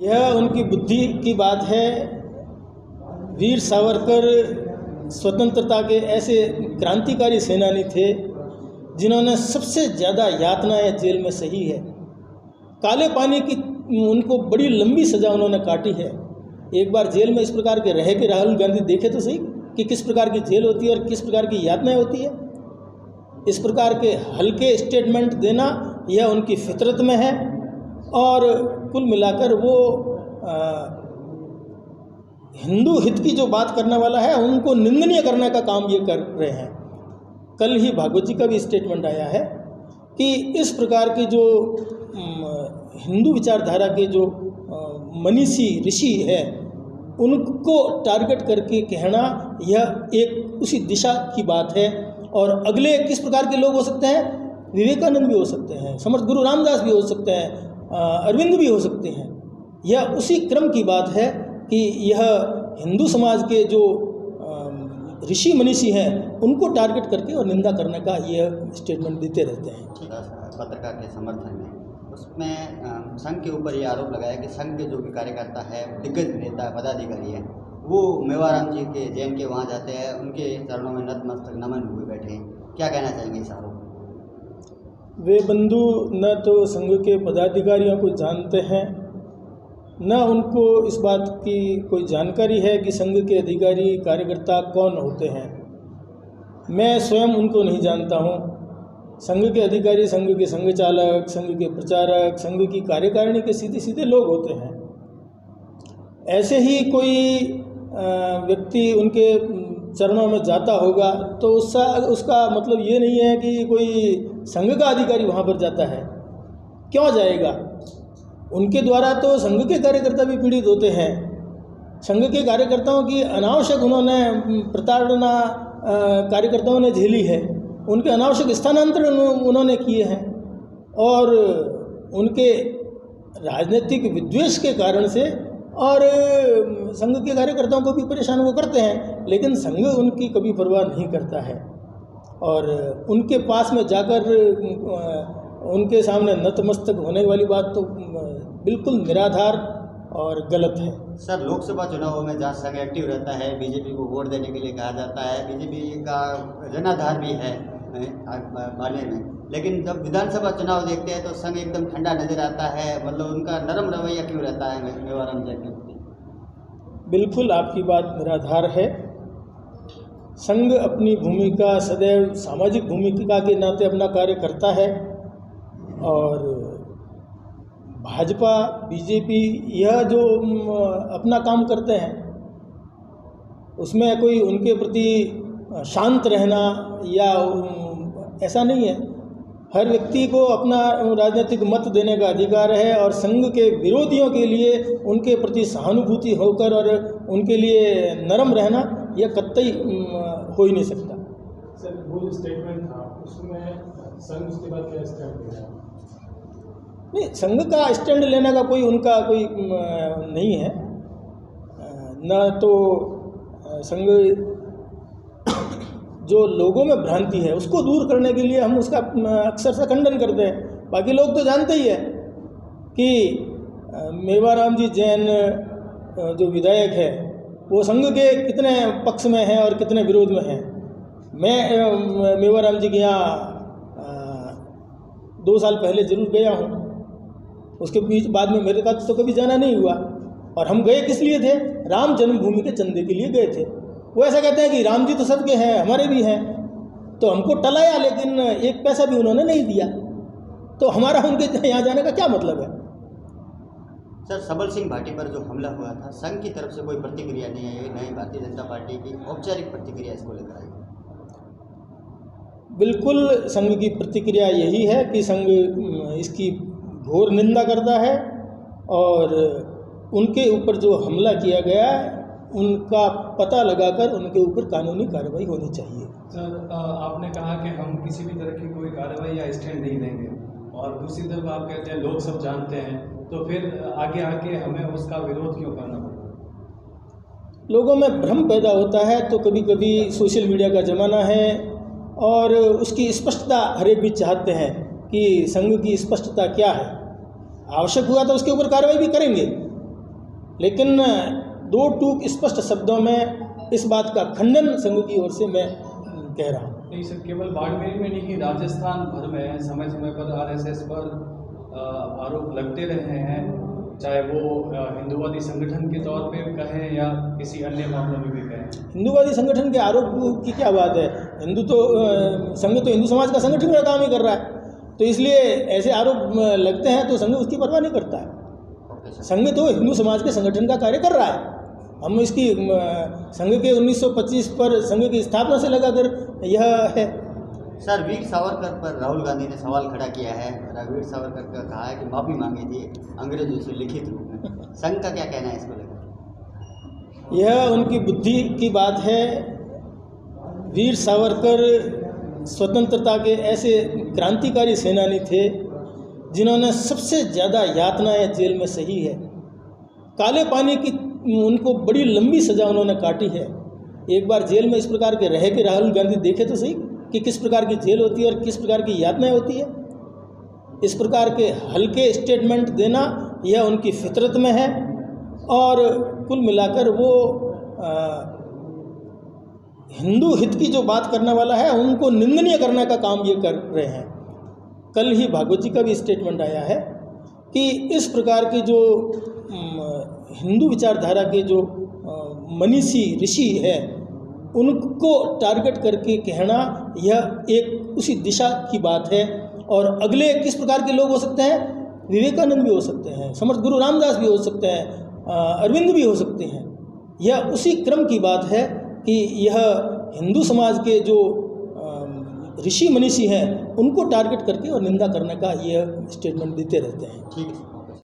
यह उनकी बुद्धि की बात है। वीर सावरकर स्वतंत्रता के ऐसे क्रांतिकारी सेनानी थे जिन्होंने सबसे ज़्यादा यातनाएं जेल में सही है। काले पानी की उनको बड़ी लंबी सज़ा उन्होंने काटी है। एक बार जेल में इस प्रकार के रह के राहुल गांधी देखे तो सही कि किस प्रकार की जेल होती है और किस प्रकार की यातनाएं होती है। इस प्रकार के हल्के स्टेटमेंट देना यह उनकी फितरत में है और कुल मिलाकर वो हिंदू हित की जो बात करने वाला है उनको निंदनीय करने का काम ये कर रहे हैं। कल ही भागवत जी का भी स्टेटमेंट आया है कि इस प्रकार के जो हिंदू विचारधारा के जो मनीषी ऋषि है उनको टारगेट करके कहना यह एक उसी दिशा की बात है। और अगले किस प्रकार के लोग हो सकते हैं? विवेकानंद भी हो सकते हैं, समर्थ गुरु रामदास भी हो सकते हैं, अरविंद भी हो सकते हैं। यह उसी क्रम की बात है कि यह हिंदू समाज के जो ऋषि मनीषी हैं उनको टारगेट करके और निंदा करने का यह स्टेटमेंट देते रहते हैं। पत्रकार के समर्थन में उसमें संघ के ऊपर ये आरोप लगाया कि संघ के जो भी कार्यकर्ता है, दिग्गज नेता पदाधिकारी हैं, वो मेवाराम जी के जैन के वहाँ जाते हैं, उनके चरणों में नतमस्तक नमन हुए बैठे हैं। क्या कहना चाहेंगे इस आरोप? वे बंधु न तो संघ के पदाधिकारियों को जानते हैं, न उनको इस बात की कोई जानकारी है कि संघ के अधिकारी कार्यकर्ता कौन होते हैं। मैं स्वयं उनको नहीं जानता हूँ। संघ के अधिकारी संघ के संघ चालक, संघ के प्रचारक, संघ की कार्यकारिणी के सीधे सीधे लोग होते हैं। ऐसे ही कोई व्यक्ति उनके चरणों में जाता होगा तो उसका मतलब ये नहीं है कि कोई संघ का अधिकारी वहाँ पर जाता है। क्यों जाएगा? उनके द्वारा तो संघ के कार्यकर्ता भी पीड़ित होते हैं। संघ के कार्यकर्ताओं की अनावश्यक उन्होंने प्रताड़ना कार्यकर्ताओं ने झेली है, उनके अनावश्यक स्थानांतरण उन्होंने किए हैं और उनके राजनीतिक विद्वेष के कारण से और संघ के कार्यकर्ताओं को भी परेशान वो करते हैं, लेकिन संघ उनकी कभी परवाह नहीं करता है और उनके पास में जाकर उनके सामने नतमस्तक होने वाली बात तो बिल्कुल निराधार और गलत है। सर, लोकसभा चुनावों में जहाँ संघ एक्टिव रहता है, बीजेपी को वोट देने के लिए कहा जाता है, बीजेपी का जनाधार भी है बाड़मेर में, लेकिन जब विधानसभा चुनाव देखते हैं तो संघ एकदम ठंडा नजर आता है। मतलब उनका नरम रवैया क्यों रहता है मेवाराम जी के प्रति? बिल्कुल आपकी बात निराधार है। संघ अपनी भूमिका सदैव सामाजिक भूमिका के नाते अपना कार्य करता है और भाजपा बीजेपी यह जो अपना काम करते हैं उसमें कोई उनके प्रति शांत रहना या ऐसा नहीं है। हर व्यक्ति को अपना राजनीतिक मत देने का अधिकार है और संघ के विरोधियों के लिए उनके प्रति सहानुभूति होकर और उनके लिए नरम रहना यह कतई हो ही नहीं सकता। सर, वो जो स्टेटमेंट था उसमें संघ उसके बाद क्या स्टैंड लिया? नहीं, संघ का स्टैंड लेने का कोई उनका कोई नहीं है। न तो संघ जो लोगों में भ्रांति है उसको दूर करने के लिए हम उसका अक्सर से खंडन करते हैं। बाकी लोग तो जानते ही है कि मेवाराम जी जैन जो विधायक है वो संघ के कितने पक्ष में हैं और कितने विरोध में हैं। मैं मेवाराम जी के यहाँ 2 साल पहले ज़रूर गया हूँ, उसके बीच बाद में मेरे साथ तो कभी जाना नहीं हुआ। और हम गए किस लिए थे? राम जन्मभूमि के चंदे के लिए गए थे। वो ऐसा कहते हैं कि राम जी तो सबके हैं, हमारे भी हैं, तो हमको टलाया लेकिन 1 पैसा भी उन्होंने नहीं दिया, तो हमारा उनके यहाँ जाने का क्या मतलब है? सर, सबल सिंह भाटी पर जो हमला हुआ था, संघ की तरफ से कोई प्रतिक्रिया नहीं आई, नहीं भारतीय जनता पार्टी की औपचारिक प्रतिक्रिया इसको लेकर आई? बिल्कुल संघ की प्रतिक्रिया यही है कि संघ इसकी घोर निंदा करता है और उनके ऊपर जो हमला किया गया है उनका पता लगाकर उनके ऊपर कानूनी कार्रवाई होनी चाहिए। सर, आपने कहा कि हम किसी भी तरह की कोई कार्रवाई या स्टैंड नहीं लेंगे और दूसरी तरफ आप कहते हैं लोग सब जानते हैं, तो फिर आगे आके हमें उसका विरोध क्यों करना पड़ेगा? लोगों में भ्रम पैदा होता है तो कभी कभी सोशल मीडिया का ज़माना है और उसकी स्पष्टता हर एक भी चाहते हैं कि संघ की स्पष्टता क्या है। आवश्यक हुआ तो उसके ऊपर कार्रवाई भी करेंगे, लेकिन दो टूक स्पष्ट शब्दों में इस बात का खंडन संघ की ओर से मैं कह रहा हूँ। नहीं सर, केवल बाड़मेर में नहीं, राजस्थान भर में समय समय पर आरएसएस पर आरोप लगते रहे हैं, चाहे वो हिंदूवादी संगठन के तौर पे कहें या किसी अन्य मामलों में भी कहें। हिंदूवादी संगठन के आरोप की क्या बात है? संघ तो हिंदू समाज का संगठन का काम ही कर रहा है, तो इसलिए ऐसे आरोप लगते हैं तो संघ उसकी परवाह नहीं करता है। संघ तो हिंदू समाज के संगठन का कार्य कर रहा है। हम इसकी संघ के 1925 पर संघ की स्थापना से लगाकर यह है। सर, वीर सावरकर पर राहुल गांधी ने सवाल खड़ा किया है। वीर सावरकर का कहा है कि माफ़ी मांगी थी अंग्रेजों से लिखित रूप में। संघ का क्या कहना है इसको लेकर? यह उनकी बुद्धि की बात है। वीर सावरकर स्वतंत्रता के ऐसे क्रांतिकारी सेनानी थे जिन्होंने सबसे ज़्यादा यातनाएं जेल में सही है। काले पानी की उनको बड़ी लंबी सज़ा उन्होंने काटी है। एक बार जेल में इस प्रकार के रह के राहुल गांधी देखे तो सही कि किस प्रकार की जेल होती है और किस प्रकार की यातनाएं होती है। इस प्रकार के हल्के स्टेटमेंट देना यह उनकी फितरत में है और कुल मिलाकर वो हिंदू हित की जो बात करने वाला है उनको निंदनीय करने का काम ये कर रहे हैं। कल ही भागवत जी का भी स्टेटमेंट आया है कि इस प्रकार के जो हिंदू विचारधारा के जो मनीषी ऋषि है उनको टारगेट करके कहना यह एक उसी दिशा की बात है। और अगले किस प्रकार के लोग हो सकते हैं? विवेकानंद भी हो सकते हैं, समर्थ गुरु रामदास भी हो सकते हैं, अरविंद भी हो सकते हैं। यह उसी क्रम की बात है कि यह हिंदू समाज के जो ऋषि मनीषी हैं उनको टारगेट करके और निंदा करने का यह स्टेटमेंट देते रहते हैं। ठीक है।